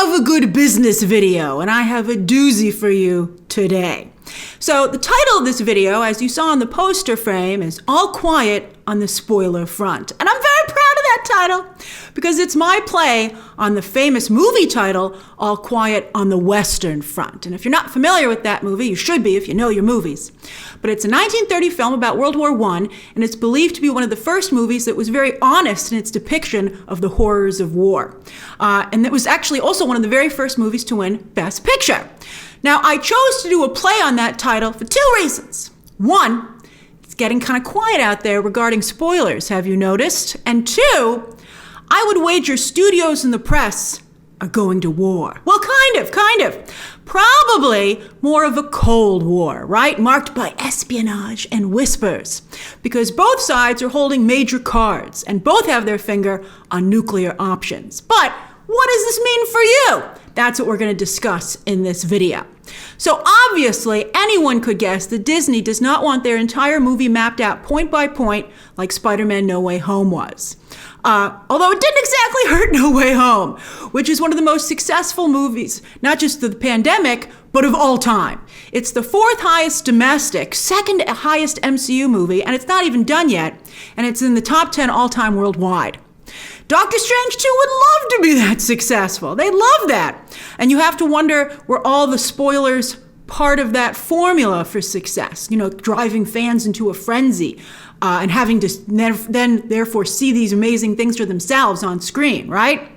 love a good business video, and I have a doozy for you today. So the title of this video, as you saw on the poster frame, is All Quiet on the Spoiler Front. And I'm very proud of that title because it's my play on the famous movie title, All Quiet on the Western Front. And if you're not familiar with that movie, you should be if you know your movies. But it's a 1930 film about World War I, and it's believed to be one of the first movies that was very honest in its depiction of the horrors of war. And it was actually also one of the very first movies to win Best Picture. Now, I chose to do a play on that title for two reasons. One, it's getting kind of quiet out there regarding spoilers, have you noticed? And two, I would wager studios and the press are going to war. Well, kind of. Probably more of a Cold War, right? Marked by espionage and whispers. Because both sides are holding major cards and both have their finger on nuclear options. But what does this mean for you? That's what we're going to discuss in this video. So obviously, anyone could guess that Disney does not want their entire movie mapped out point by point like Spider-Man No Way Home was. Although it didn't exactly hurt No Way Home, which is one of the most successful movies, not just of the pandemic, but of all time. It's the fourth highest domestic, second highest MCU movie, and it's not even done yet, and it's in the top 10 all-time worldwide. Doctor Strange 2 would love to be that successful. They love that. And you have to wonder, were all the spoilers part of that formula for success? You know, driving fans into a frenzy and having to then therefore see these amazing things for themselves on screen, right?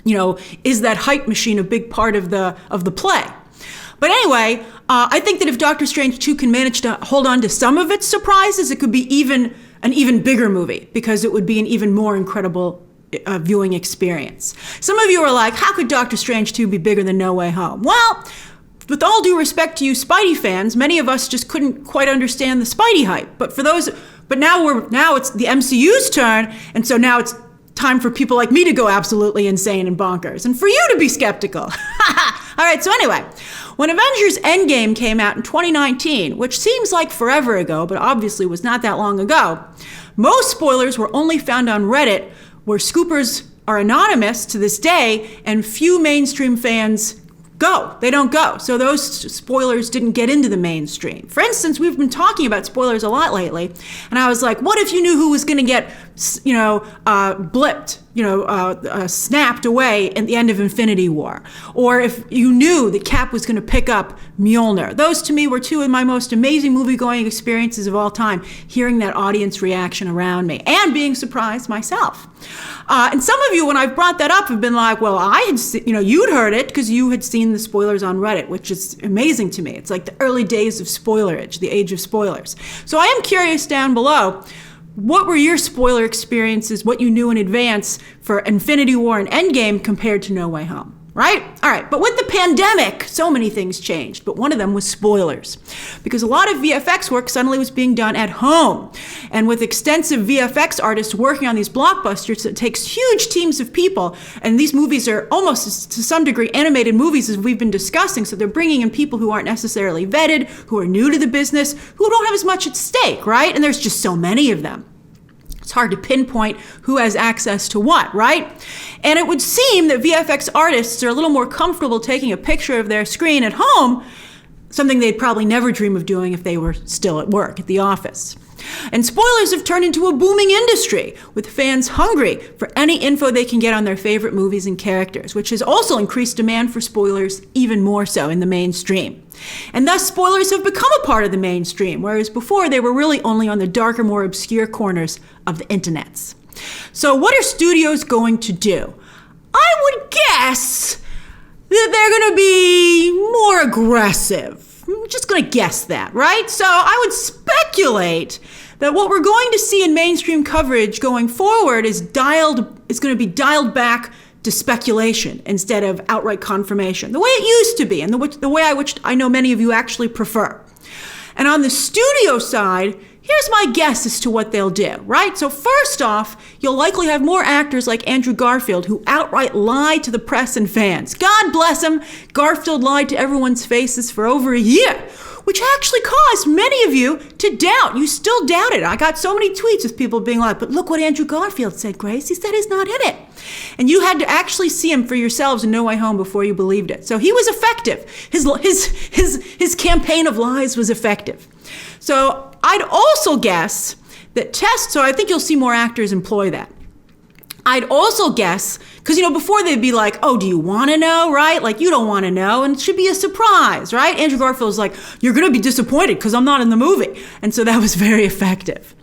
You know, is that hype machine a big part of the play? But anyway, I think that if Doctor Strange 2 can manage to hold on to some of its surprises, it could be an even bigger movie because it would be an even more incredible viewing experience. Some of you are like, how could Doctor Strange 2 be bigger than No Way Home? Well, with all due respect to you Spidey fans, many of us just couldn't quite understand the Spidey hype. But now it's the MCU's turn, and so now it's time for people like me to go absolutely insane and bonkers, and for you to be skeptical. All right, so anyway, when Avengers Endgame came out in 2019, which seems like forever ago, but obviously was not that long ago, most spoilers were only found on Reddit, where scoopers are anonymous to this day, and few mainstream fans they don't go. So those spoilers didn't get into the mainstream. For instance, we've been talking about spoilers a lot lately, and I was like, what if you knew who was going to get, blipped, snapped at the end of Infinity War? Or if you knew that Cap was going to pick up Mjolnir. Those to me were two of my most amazing movie-going experiences of all time, hearing that audience reaction around me and being surprised myself. And some of you, when I've brought that up, have been like, well, I had you'd heard it because you had seen the spoilers on Reddit, which is amazing to me. It's like the early days of spoilerage, the age of spoilers. So I am curious down below, what were your spoiler experiences, what you knew in advance for Infinity War and Endgame compared to No Way Home? Right? All right. But with the pandemic, so many things changed. But one of them was spoilers. Because a lot of VFX work suddenly was being done at home. And with extensive VFX artists working on these blockbusters, it takes huge teams of people. And these movies are almost, to some degree, animated movies, as we've been discussing. So they're bringing in people who aren't necessarily vetted, who are new to the business, who don't have as much at stake, right? And there's just so many of them. It's hard to pinpoint who has access to what, right? And it would seem that VFX artists are a little more comfortable taking a picture of their screen at home, something they'd probably never dream of doing if they were still at work, at the office. And spoilers have turned into a booming industry, with fans hungry for any info they can get on their favorite movies and characters, which has also increased demand for spoilers even more so in the mainstream. And thus, spoilers have become a part of the mainstream, whereas before they were really only on the darker, more obscure corners of the internets. So what are studios going to do? I would guess that they're going to be more aggressive. I'm just going to guess that, right? So I would speculate that what we're going to see in mainstream coverage going forward is going to be dialed back to speculation instead of outright confirmation, the way it used to be, and the way I know many of you actually prefer. And on the studio side, here's my guess as to what they'll do, right? So first off, you'll likely have more actors like Andrew Garfield who outright lie to the press and fans. God bless him, Garfield lied to everyone's faces for over a year, which actually caused many of you to doubt. You still doubt it. I got so many tweets with people being like, but look what Andrew Garfield said, Grace. He said he's not in it. And you had to actually see him for yourselves in No Way Home before you believed it. So he was effective. His campaign of lies was effective. So I'd also guess that so I think you'll see more actors employ that. I'd also guess, because, before they'd be like, oh, do you want to know, right? Like, you don't want to know, and it should be a surprise, right? Andrew Garfield's like, you're going to be disappointed because I'm not in the movie. And so that was very effective.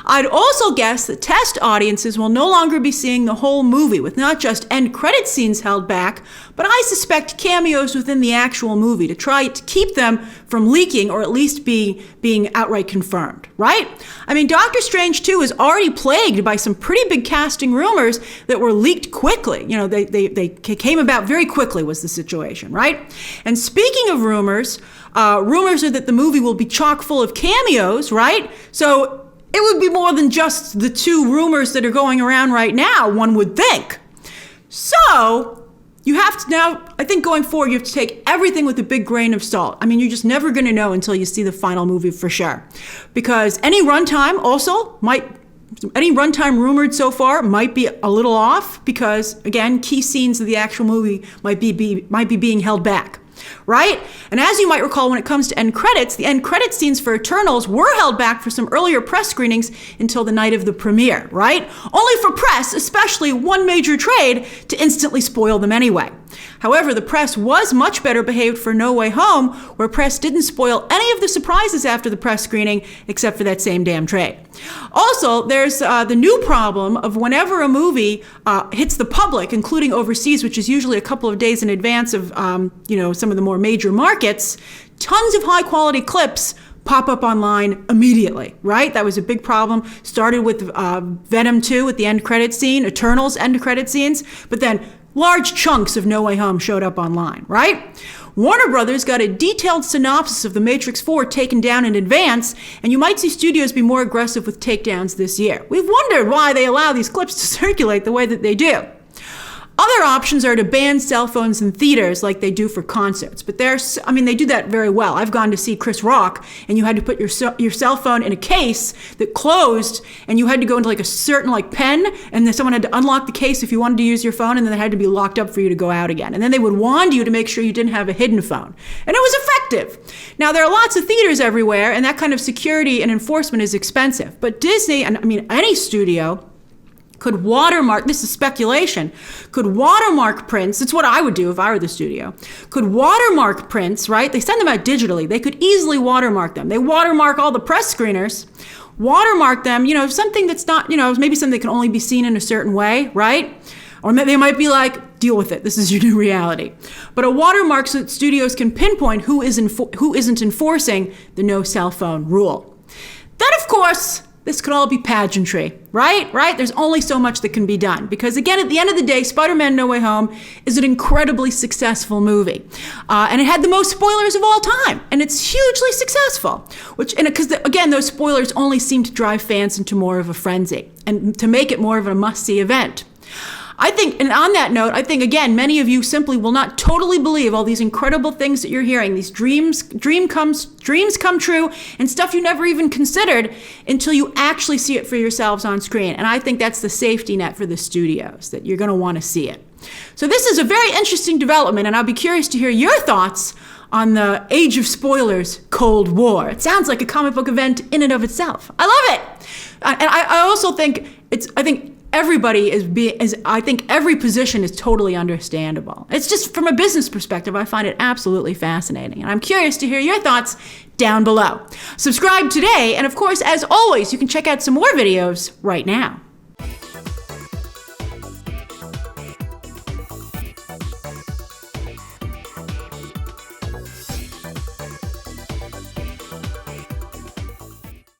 I'd also guess that test audiences will no longer be seeing the whole movie with not just end credit scenes held back, but I suspect cameos within the actual movie to try to keep them from leaking or at least being outright confirmed, right? I mean, Doctor Strange 2 is already plagued by some pretty big casting rumors that were leaked quickly. They came about very quickly was the situation, right? And speaking of rumors are that the movie will be chock full of cameos, right? So it would be more than just the 2 rumors that are going around right now, one would think. So you have to now, I think going forward, you have to take everything with a big grain of salt. I mean, you're just never going to know until you see the final movie for sure. Because any runtime rumored so far might be a little off because, again, key scenes of the actual movie might be being held back. Right? And as you might recall, when it comes to end credits, the end credit scenes for Eternals were held back for some earlier press screenings until the night of the premiere, right? Only for press, especially one major trade, to instantly spoil them anyway. However, the press was much better behaved for No Way Home, where press didn't spoil any of the surprises after the press screening, except for that same damn trade. Also, there's the new problem of whenever a movie hits the public, including overseas, which is usually a couple of days in advance of, some of the more major markets, tons of high-quality clips pop up online immediately, right? That was a big problem. Started with Venom 2 at the end credit scene, Eternals end credit scenes, but then large chunks of No Way Home showed up online, right? Warner Brothers got a detailed synopsis of The Matrix 4 taken down in advance, and you might see studios be more aggressive with takedowns this year. We've wondered why they allow these clips to circulate the way that they do. Other options are to ban cell phones in theaters like they do for concerts. But they do that very well. I've gone to see Chris Rock, and you had to put your cell phone in a case that closed, and you had to go into like a certain pen, and then someone had to unlock the case if you wanted to use your phone, and then it had to be locked up for you to go out again. And then they would wand you to make sure you didn't have a hidden phone. And it was effective. Now, there are lots of theaters everywhere, and that kind of security and enforcement is expensive. But Disney, and any studio, could watermark, this is speculation, could watermark prints, it's what I would do if I were the studio, could watermark prints, right? They send them out digitally. They could easily watermark them. They watermark all the press screeners, watermark them, something that's not, maybe something that can only be seen in a certain way, right? Or they might be like, deal with it. This is your new reality. But a watermark so that studios can pinpoint who isn't enforcing the no cell phone rule. Then, of course, this could all be pageantry, right? There's only so much that can be done. Because again, at the end of the day, Spider-Man No Way Home is an incredibly successful movie. And it had the most spoilers of all time. And it's hugely successful. Because again, those spoilers only seem to drive fans into more of a frenzy and to make it more of a must-see event. I think, and on that note, I think, again, many of you simply will not totally believe all these incredible things that you're hearing, these dreams come true, and stuff you never even considered until you actually see it for yourselves on screen. And I think that's the safety net for the studios, that you're going to want to see it. So this is a very interesting development, and I'll be curious to hear your thoughts on the Age of Spoilers Cold War. It sounds like a comic book event in and of itself. I love it. And I also think I think every position is totally understandable. It's just from a business perspective, I find it absolutely fascinating. And I'm curious to hear your thoughts down below. Subscribe today. And of course, as always, you can check out some more videos right now.